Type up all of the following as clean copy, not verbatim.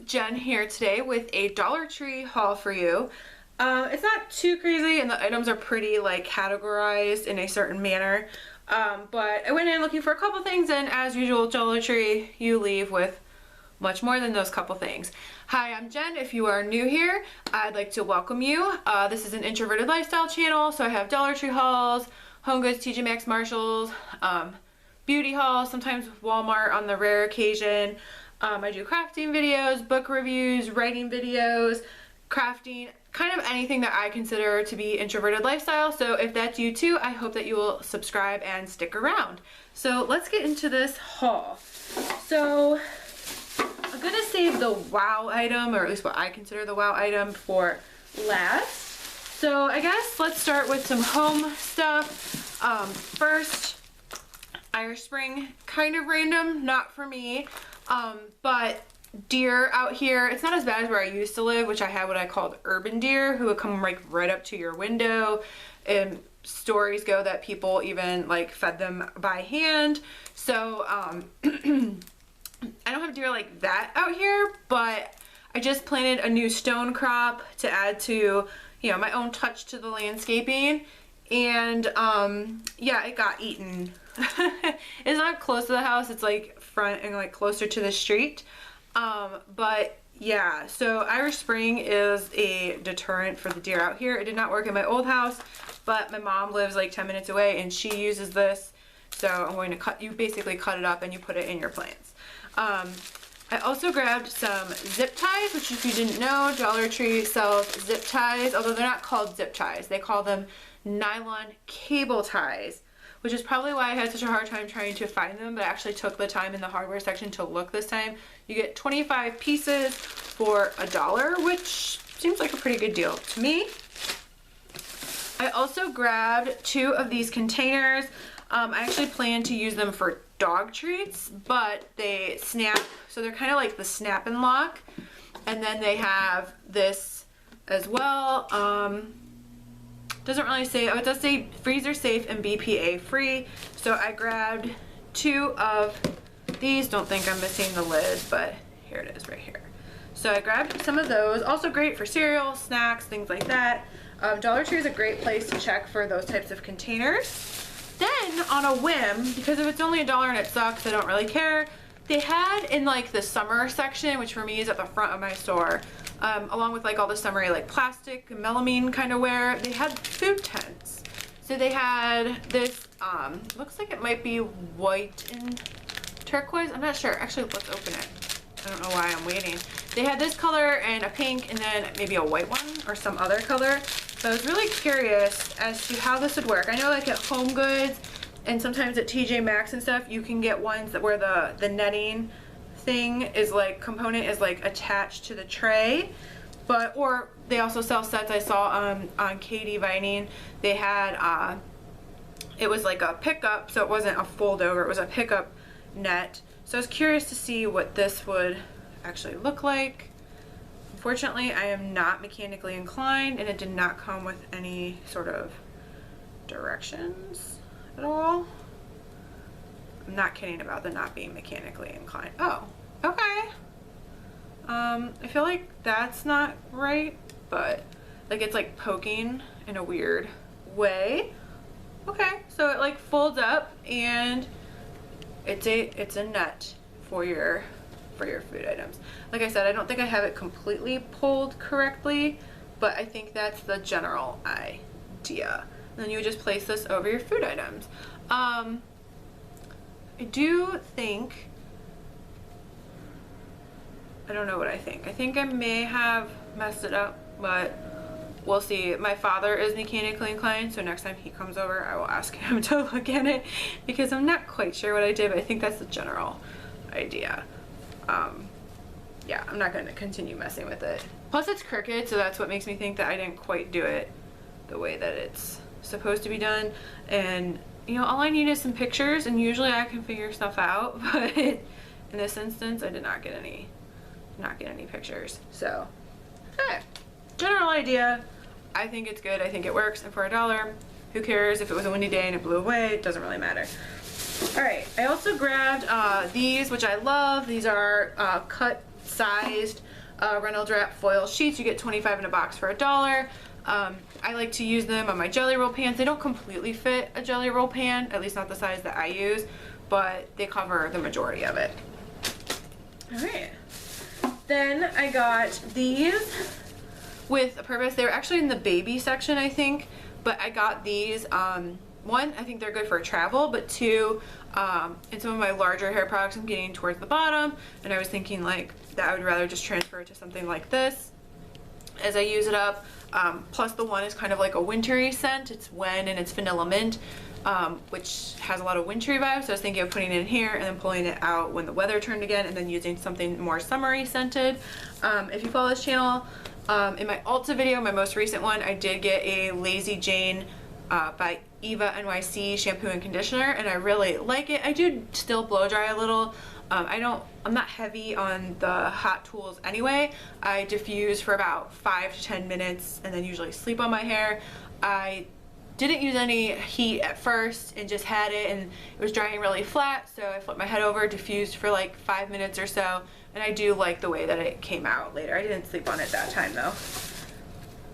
Jen here today with a Dollar Tree haul for you. It's not too crazy and the items are pretty like categorized in a certain manner. But I went in looking for a couple things, and as usual, Dollar Tree, you leave with much more than those couple things. Hi, I'm Jen. If you are new here, I'd like to welcome you. This is an introverted lifestyle channel, so I have Dollar Tree hauls, Home Goods, TJ Maxx, Marshalls, beauty hauls, sometimes Walmart on the rare occasion. I do crafting videos, book reviews, writing videos, crafting, kind of anything that I consider to be introverted lifestyle. So if that's you too, I hope that you will subscribe and stick around. So let's get into this haul. So I'm gonna save the wow item, or at least what I consider the wow item, for last. So I guess let's start with some home stuff. First, Irish Spring, kind of random, not for me. But deer out here, it's not as bad as where I used to live, which I had what I called urban deer, who would come like right up to your window, and stories go that people even like fed them by hand. So I don't have deer like that out here, but I just planted a new stone crop to add to, you know, my own touch to the landscaping, and yeah, it got eaten. It's not close to the house, it's like front and like closer to the street. But yeah, so Irish Spring is a deterrent for the deer out here. It did not work in my old house, but my mom lives like 10 minutes away and she uses this. So I'm going to you basically cut it up and you put it in your plants. I also grabbed some zip ties, which if you didn't know, Dollar Tree sells zip ties, although they're not called zip ties. They call them nylon cable ties, which is probably why I had such a hard time trying to find them, but I actually took the time in the hardware section to look this time. You get 25 pieces for $1, which seems like a pretty good deal to me. I also grabbed 2 of these containers. I actually plan to use them for dog treats, but they snap, so they're kind of like the snap and lock. And then they have this as well. Doesn't really say, oh, it does say freezer safe and BPA free. So I grabbed 2 of these. Don't think I'm missing the lid, but here it is right here. So I grabbed some of those. Also great for cereal, snacks, things like that. Dollar Tree is a great place to check for those types of containers. Then on a whim, because if it's only $1 and it sucks, I don't really care, they had in like the summer section, which for me is at the front of my store, along with like all the summery like plastic melamine kind of wear, they had food tents. So they had this, looks like it might be white and turquoise, I'm not sure. Actually, let's open it. I don't know why I'm waiting. They had this color and a pink and then maybe a white one or some other color. So I was really curious as to how this would work. I know like at Home Goods and sometimes at TJ Maxx and stuff, you can get ones that where the netting thing is like, component is like attached to the tray. But, or they also sell sets. I saw on Katie Vining, they had, it was like a pickup, so it wasn't a fold over, it was a pickup net. So I was curious to see what this would actually look like. Unfortunately, I am not mechanically inclined and it did not come with any sort of directions at all. I'm not kidding about the not being mechanically inclined. Oh, okay. I feel like that's not right, but like it's like poking in a weird way. Okay, so it like folds up and it's a net for your food items. Like I said, I don't think I have it completely pulled correctly, but I think that's the general idea. And then you would just place this over your food items. I do think, I don't know what I think. I think I may have messed it up, but we'll see. My father is mechanically inclined, so next time he comes over, I will ask him to look at it because I'm not quite sure what I did, but I think that's the general idea. Yeah, I'm not going to continue messing with it. Plus it's crooked, so that's what makes me think that I didn't quite do it the way that it's supposed to be done. And you know, all I need is some pictures and usually I can figure stuff out, but in this instance I did not get any pictures. So okay, general idea. I think it's good, I think it works, and for $1, who cares if it was a windy day and it blew away? It doesn't really matter. Alright, I also grabbed these, which I love. These are cut sized Reynolds Wrap foil sheets. You get 25 in a box for $1. I like to use them on my Jelly Roll pans. They don't completely fit a Jelly Roll pan, at least not the size that I use, but they cover the majority of it. Alright. Then I got these with a purpose. They were actually in the baby section, I think, but I got these. One, I think they're good for travel, but two, in some of my larger hair products, I'm getting towards the bottom, and I was thinking like that I would rather just transfer it to something like this as I use it up. Plus the one is kind of like a wintry scent. It's Wen and it's vanilla mint, which has a lot of wintry vibes. So I was thinking of putting it in here and then pulling it out when the weather turned again, and then using something more summery scented. If you follow this channel, in my Ulta video, my most recent one, I did get a Lazy Jane by Eva NYC shampoo and conditioner, and I really like it. I do still blow dry a little. I'm not heavy on the hot tools anyway. I diffuse for about 5 to 10 minutes and then usually sleep on my hair. I didn't use any heat at first and just had it, and it was drying really flat, so I flipped my head over, diffused for like 5 minutes or so, and I do like the way that it came out later. I didn't sleep on it that time though.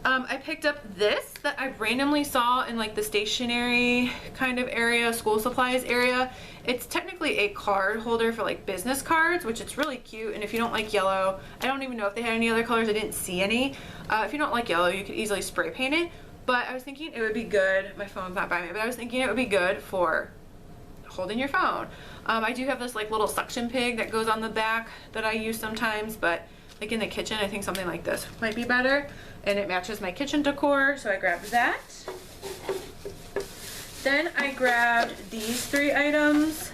I picked up this that I randomly saw in like the stationery kind of area, school supplies area. It's technically a card holder for like business cards, which it's really cute. And if you don't like yellow, I don't even know if they had any other colors. I didn't see any. If you don't like yellow, you could easily spray paint it. But I was thinking it would be good. My phone's not by me, but I was thinking it would be good for holding your phone. I do have this like little suction pig that goes on the back that I use sometimes, but like in the kitchen, I think something like this might be better. And it matches my kitchen decor, so I grabbed that. Then I grabbed these 3 items.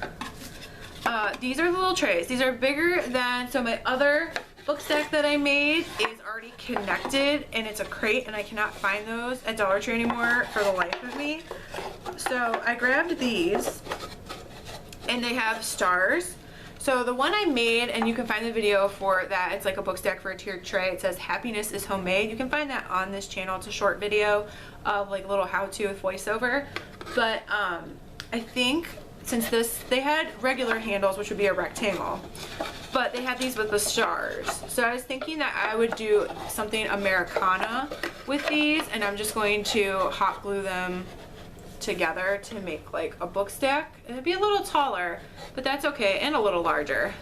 These are the little trays. These are bigger than, so my other book stack that I made is already connected, and it's a crate, and I cannot find those at Dollar Tree anymore for the life of me. So I grabbed these, and they have stars. So the one I made, and you can find the video for that, it's like a book stack for a tiered tray. It says happiness is homemade. You can find that on this channel. It's a short video of like a little how-to with voiceover. But I think since they had regular handles, which would be a rectangle, but they had these with the stars. So I was thinking that I would do something Americana with these, and I'm just going to hot glue them together to make like a book stack. It'd be a little taller, but that's okay, and a little larger.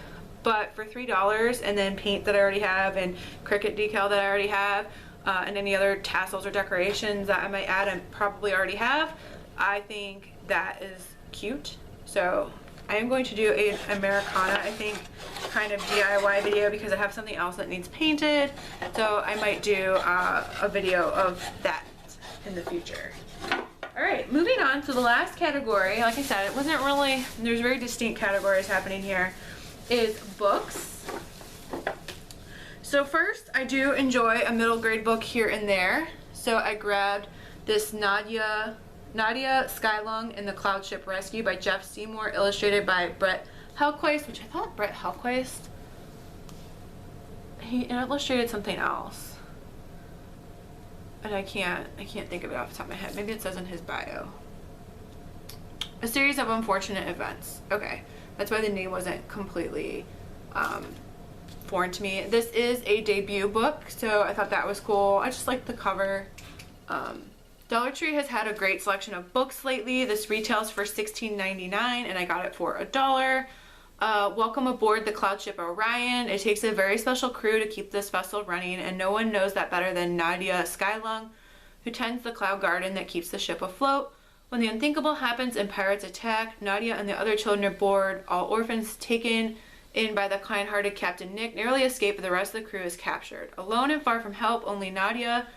But for $3, and then paint that I already have, and Cricut decal that I already have, and any other tassels or decorations that I might add and probably already have, I think that is cute. So I am going to do an Americana, I think, kind of DIY video, because I have something else that needs painted. So I might do a video of that in the future. Alright, moving on to the last category. Like I said, it wasn't really, there's very distinct categories happening here, is books. So first, I do enjoy a middle grade book here and there. So I grabbed this Nadia Skylung and the Cloud Ship Rescue by Jeff Seymour, illustrated by Brett Helquist, which I thought Brett Helquist, he illustrated something else. And I can't think of it off the top of my head. Maybe it says in his bio. A series of unfortunate events. Okay, that's why the name wasn't completely foreign to me. This is a debut book, so I thought that was cool. I just like the cover. Dollar Tree has had a great selection of books lately. This retails for $16.99, and I got it for $1. Welcome aboard the Cloud Ship Orion. It takes a very special crew to keep this vessel running, and no one knows that better than Nadia Skylung, who tends the cloud garden that keeps the ship afloat. When the unthinkable happens and pirates attack, Nadia and the other children aboard, all orphans taken in by the kind-hearted Captain Nick, narrowly escape, but the rest of the crew is captured. Alone and far from help, only Nadia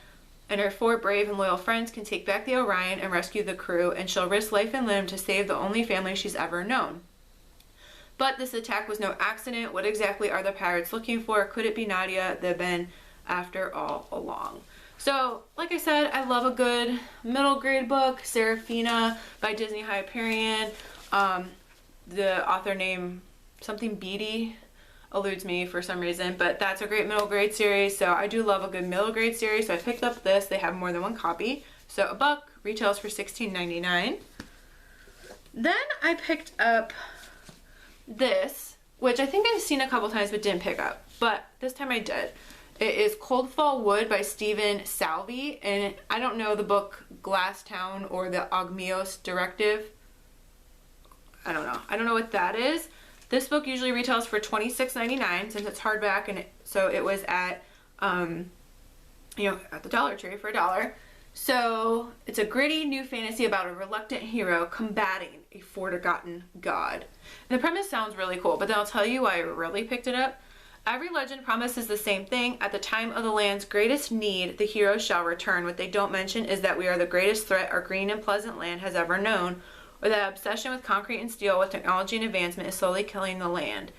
and her 4 brave and loyal friends can take back the Orion and rescue the crew, and she'll risk life and limb to save the only family she's ever known. But this attack was no accident. What exactly are the pirates looking for? Could it be Nadia they've been after all along? So, like I said, I love a good middle grade book. Serafina by Disney Hyperion. The author name, something Beatty, eludes me for some reason, but that's a great middle grade series. So I do love a good middle grade series. So I picked up this. They have more than one copy. So a buck, retails for $16.99. Then I picked up this, which I think I've seen a couple times but didn't pick up, but this time I did. It is Cold Fall Wood by Stephen Salvi, and I don't know the book Glass Town or the Ogmios Directive. I don't know what that is. This book usually retails for $26.99 since it's hardback, and so it was at at the Dollar Tree for $1. So it's a gritty new fantasy about a reluctant hero combating a forgotten god. And the premise sounds really cool, but then I'll tell you why I really picked it up. Every legend promises the same thing. At the time of the land's greatest need, the hero shall return. What they don't mention is that we are the greatest threat our green and pleasant land has ever known, or that obsession with concrete and steel with technology and advancement is slowly killing the land.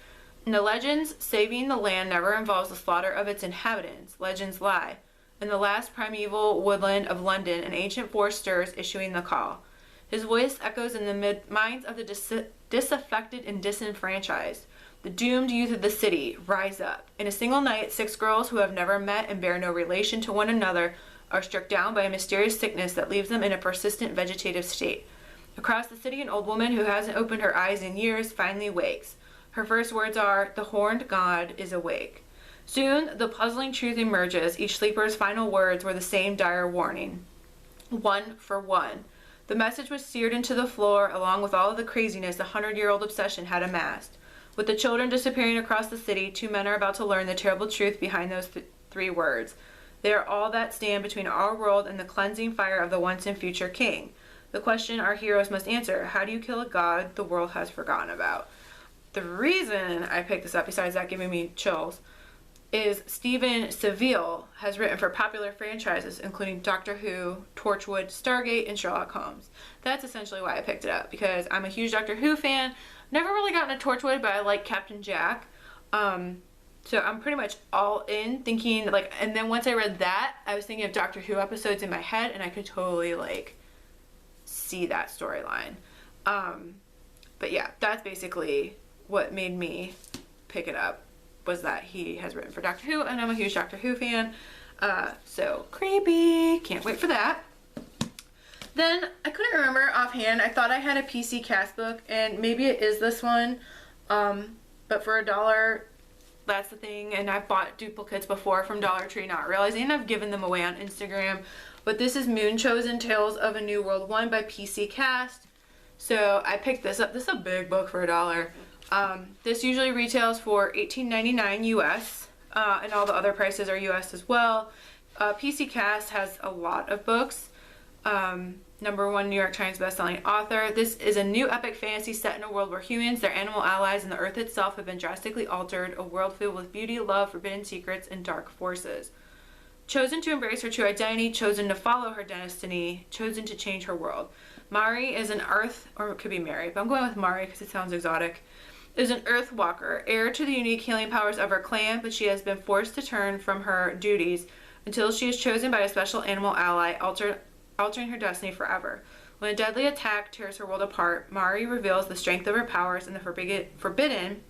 In the legends, saving the land never involves the slaughter of its inhabitants. Legends lie. In the last primeval woodland of London, an ancient force stirs, issuing the call. His voice echoes in the minds of the disaffected and disenfranchised. The doomed youth of the city, rise up. In a single night, 6 girls who have never met and bear no relation to one another are struck down by a mysterious sickness that leaves them in a persistent vegetative state. Across the city, an old woman who hasn't opened her eyes in years finally wakes. Her first words are, "The horned god is awake." Soon, the puzzling truth emerges. Each sleeper's final words were the same dire warning. 1 for 1. The message was seared into the floor along with all of the craziness a 100-year-old obsession had amassed. With the children disappearing across the city, 2 men are about to learn the terrible truth behind those 3 words. They are all that stand between our world and the cleansing fire of the once and future king. The question our heroes must answer: how do you kill a god the world has forgotten about? The reason I picked this up, besides that giving me chills, is Stephen Seville has written for popular franchises including Doctor Who, Torchwood, Stargate, and Sherlock Holmes. That's essentially why I picked it up, because I'm a huge Doctor Who fan. Never really gotten a Torchwood, but I like Captain Jack. So I'm pretty much all in, thinking like, and then once I read that, I was thinking of Doctor Who episodes in my head, and I could totally like see that storyline. But yeah, that's basically what made me pick it up, was that he has written for Doctor Who, and I'm a huge Doctor Who fan. So creepy. Can't wait for that. Then I couldn't remember offhand. I thought I had a PC Cast book, and maybe it is this one. But for $1, that's the thing. And I've bought duplicates before from Dollar Tree, not realizing I've given them away on Instagram. But this is Moonchosen Tales of a New World 1 by PC Cast. So I picked this up. This is a big book for $1. This usually retails for $18.99 US, and all the other prices are US as well. PC Cast has a lot of books. #1 New York Times bestselling author. This is a new epic fantasy set in a world where humans, their animal allies, and the earth itself have been drastically altered, a world filled with beauty, love, forbidden secrets, and dark forces. Chosen to embrace her true identity, chosen to follow her destiny, chosen to change her world. Mari is an earth, or it could be Mary, but I'm going with Mari because it sounds exotic, is an earth walker, heir to the unique healing powers of her clan, but she has been forced to turn from her duties until she is chosen by a special animal ally, altering her destiny forever. When a deadly attack tears her world apart, Mari reveals the strength of her powers and the forbidden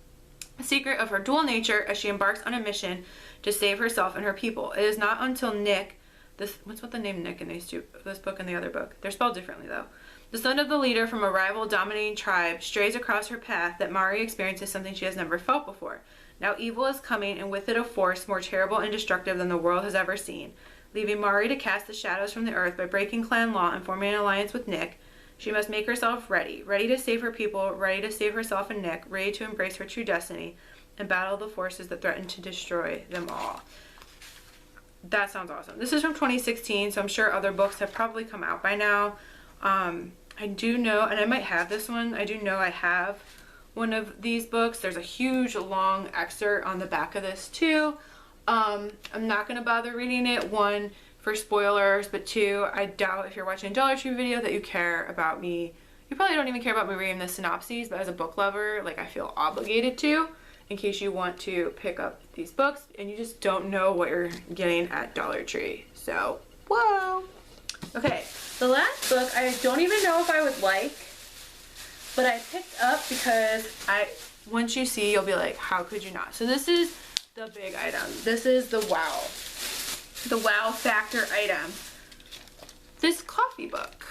secret of her dual nature as she embarks on a mission to save herself and her people. It is not until Nick, what's with the name Nick in this book and the other book? They're spelled differently though. The son of the leader from a rival dominating tribe strays across her path that Mari experiences something she has never felt before. Now evil is coming, and with it a force more terrible and destructive than the world has ever seen. Leaving Mari to cast the shadows from the earth by breaking clan law and forming an alliance with Nick, she must make herself ready to save her people, ready to save herself and Nick, ready to embrace her true destiny, and battle the forces that threaten to destroy them all. That sounds awesome. This is from 2016, so I'm sure other books have probably come out by now. I do know, and I might have this one, I do know I have one of these books. There's a huge long excerpt on the back of this too. I'm not going to bother reading it, 1, for spoilers, but 2, I doubt if you're watching a Dollar Tree video that you care about me. You probably don't even care about me reading the synopses, but as a book lover, like, I feel obligated to, in case you want to pick up these books and you just don't know what you're getting at Dollar Tree. So, whoa! Okay, the last book I don't even know if I would like, but I picked up because once you see, you'll be like, how could you not? So this is the big item. This is the wow factor item. This coffee book.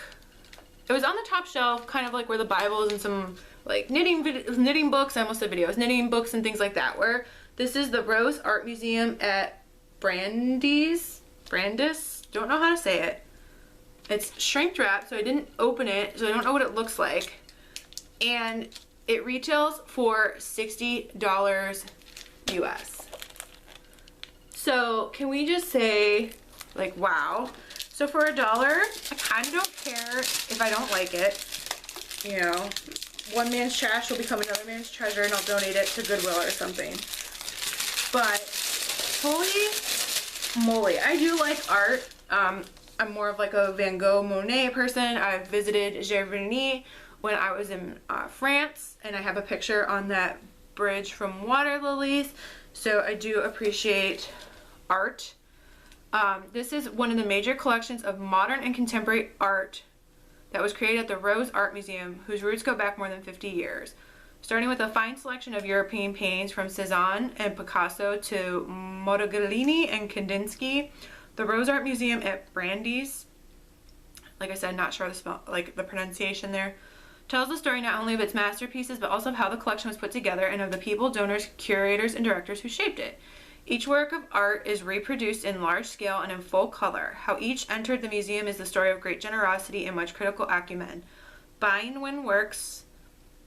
It was on the top shelf, kind of like where the Bibles and some like knitting books, I almost said videos, knitting books and things like that were. This is the Rose Art Museum at Brandis, don't know how to say it. It's shrink wrapped, so I didn't open it, so I don't know what it looks like. And it retails for $60 US. So can we just say, like, wow. So for $1, I kind of don't care if I don't like it. You know, one man's trash will become another man's treasure, and I'll donate it to Goodwill or something. But holy moly, I do like art. I'm more of like a Van Gogh, Monet person. I visited Giverny when I was in France, and I have a picture on that bridge from Water Lilies. So I do appreciate art. This is one of the major collections of modern and contemporary art that was created at the Rose Art Museum, whose roots go back more than 50 years. Starting with a fine selection of European paintings from Cezanne and Picasso to Modigliani and Kandinsky, the Rose Art Museum at Brandis, like I said, not sure the pronunciation there, tells the story not only of its masterpieces, but also of how the collection was put together and of the people, donors, curators, and directors who shaped it. Each work of art is reproduced in large scale and in full color. How each entered the museum is the story of great generosity and much critical acumen. Buying when works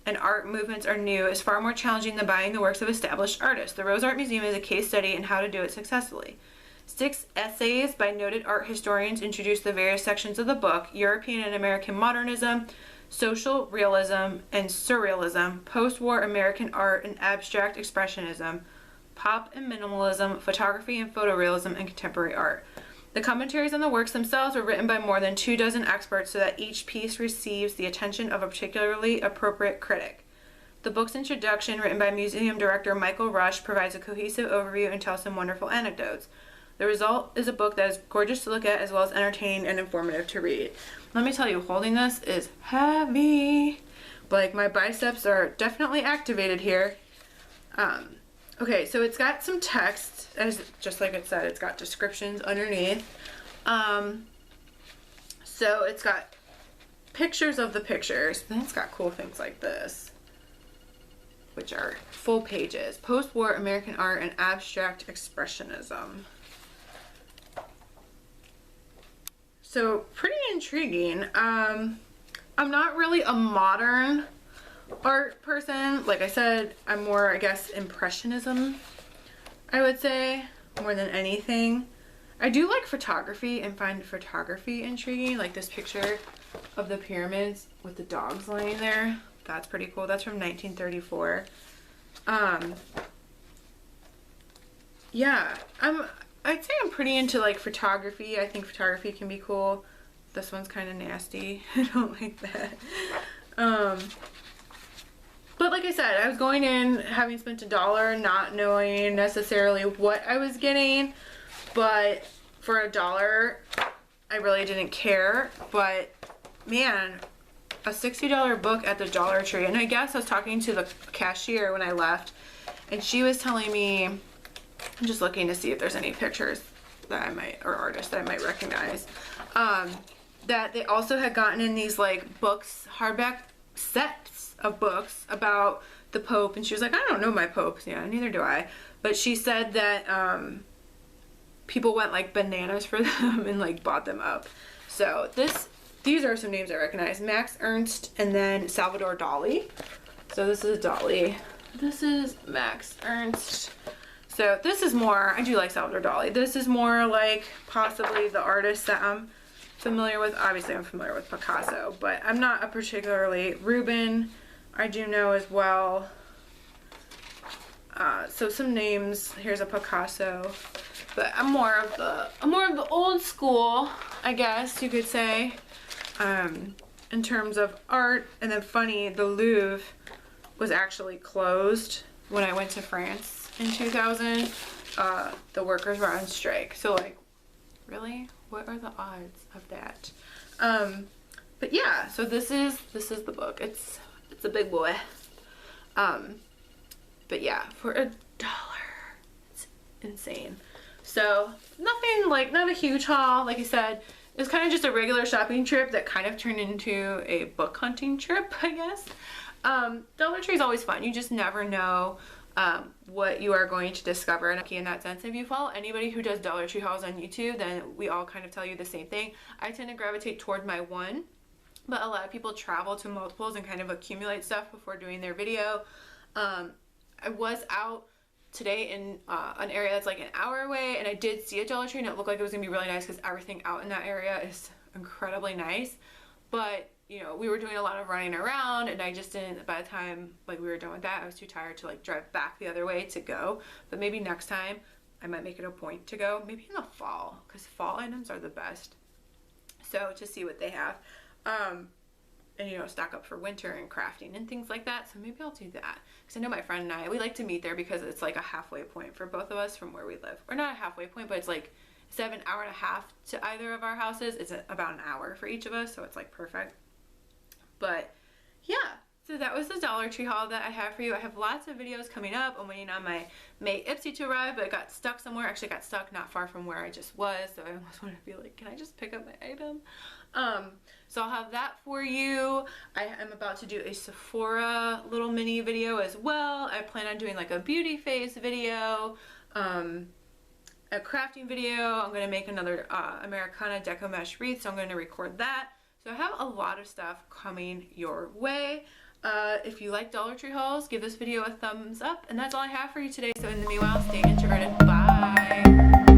and art movements are new is far more challenging than buying the works of established artists. The Rose Art Museum is a case study in how to do it successfully. 6 essays by noted art historians introduce the various sections of the book: European and American modernism, social realism and surrealism, post-war American art and abstract expressionism, pop and minimalism, photography and photorealism, and contemporary art. The commentaries on the works themselves were written by more than 24 experts so that each piece receives the attention of a particularly appropriate critic. The book's introduction, written by museum director Michael Rush, provides a cohesive overview and tells some wonderful anecdotes. The result is a book that is gorgeous to look at as well as entertaining and informative to read. Let me tell you, holding this is heavy. Like, my biceps are definitely activated here. Okay, so it's got some text, as just like it said, it's got descriptions underneath. So it's got pictures of the pictures. Then it's got cool things like this, which are full pages. Post-war American art and abstract expressionism. So pretty intriguing. I'm not really a modern art person. Like I said, I'm more, I guess, impressionism, I would say, more than anything. I do like photography and find photography intriguing. Like this picture of the pyramids with the dogs laying there. That's pretty cool. That's from 1934. Yeah, I'd say I'm pretty into like photography. I think photography can be cool. This one's kind of nasty. I don't like that. But like I said, I was going in having spent $1, not knowing necessarily what I was getting. But for $1, I really didn't care. But man, a $60 book at the Dollar Tree. And I guess I was talking to the cashier when I left, and she was telling me, I'm just looking to see if there's any pictures that I might, or artists that I might recognize, that they also had gotten in these like books, hardback sets of books about the Pope. And she was like, I don't know my popes. Yeah, neither do I. But she said that people went like bananas for them and like bought them up. So these are some names I recognize: Max Ernst and then Salvador Dali. So this is Dali. This is Max Ernst. So this is more, I do like Salvador Dali. This is more like possibly the artist that I'm familiar with. Obviously I'm familiar with Picasso, but I'm not a particularly Rubin. I do know as well. So some names. Here's a Picasso, but I'm more of the old school, I guess you could say, in terms of art. And then funny, the Louvre was actually closed when I went to France in 2000. The workers were on strike. So like, really? What are the odds of that? But yeah, so this is the book. It's a big boy. But yeah, for $1, it's insane. So nothing, like, not a huge haul. Like I said, it was kind of just a regular shopping trip that kind of turned into a book hunting trip, I guess. Dollar Tree is always fun. You just never know what you are going to discover in that sense. If you follow anybody who does Dollar Tree hauls on YouTube, then we all kind of tell you the same thing. I tend to gravitate toward my one, but a lot of people travel to multiples and kind of accumulate stuff before doing their video. I was out today in an area that's like an hour away, and I did see a Dollar Tree, and it looked like it was gonna be really nice because everything out in that area is incredibly nice. But you know, we were doing a lot of running around, and I just didn't, by the time like we were done with that, I was too tired to like drive back the other way to go. But maybe next time I might make it a point to go, maybe in the fall, because fall items are the best. So to see what they have, and you know, stock up for winter and crafting and things like that. So maybe I'll do that, because I know my friend and I, we like to meet there because it's like a halfway point for both of us from where we live. Or not a halfway point, but it's like instead of an hour and a half to either of our houses, it's about an hour for each of us, so it's like perfect. But yeah, so that was the Dollar Tree haul that I have for you. I have lots of videos coming up. I'm waiting on my May Ipsy to arrive, but it got stuck somewhere. Actually, got stuck not far from where I just was, so I almost wanted to be like, can I just pick up my item? So I'll have that for you. I am about to do a Sephora little mini video as well. I plan on doing like a beauty phase video, a crafting video. I'm going to make another Americana deco mesh wreath, so I'm going to record that. So I have a lot of stuff coming your way. If you like Dollar Tree hauls, give this video a thumbs up, and that's all I have for you today. So in the meanwhile, stay introverted. Bye!